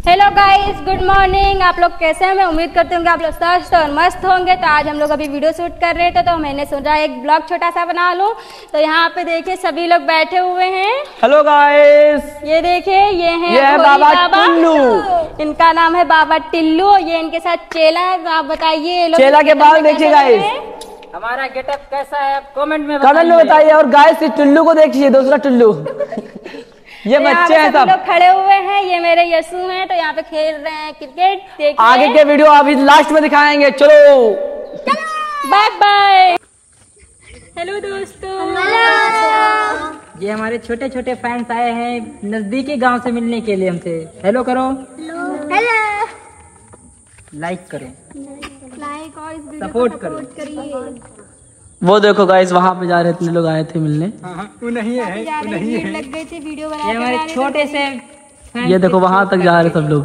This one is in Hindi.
Hello guys, good morning. आप लोग कैसे हैं? मैं उम्मीद करती हूँ कि आप लोग स्वस्थ और मस्त होंगे। तो आज हम लोग अभी वीडियो शूट कर रहे थे, तो मैंने सोचा एक ब्लॉग छोटा सा बना लूँ। तो यहाँ पे देखिए सभी लोग बैठे हुए हैं। हेलो गाइस, ये देखिए ये है बाबा टिल्लू। इनका नाम है बाबा टिल्लू। ये इनके साथ चेला है। तो आप बताइए चेला के बाल देखिए गाइस। हमारा गेटअप कैसा है आप कमेंट में बताइए। और गाइस इस टिल्लू को देखिए, दूसरा टिल्लू। ये बच्चे हैं सब लोग खड़े हुए हैं। ये मेरे यशु हैं। तो यहाँ पे खेल रहे हैं क्रिकेट। देखिए आगे के वीडियो अभी लास्ट में दिखाएंगे। चलो बाय बाय। हेलो दोस्तों। ये हमारे छोटे छोटे फैंस आए हैं नजदीकी गांव से मिलने के लिए हमसे। हेलो करो, हेलो, लाइक करो, लाइक और इस वीडियो सपोर्ट को करो। सपोर्ट करिए। वो देखो गाइस, वहां पे जा रहे इतने लोग आए थे मिलने। वो नहीं है, भीड़ लग गई थी वीडियो बनाने। ये हमारे छोटे से ये देखो वहां तक जा रहे सब लोग।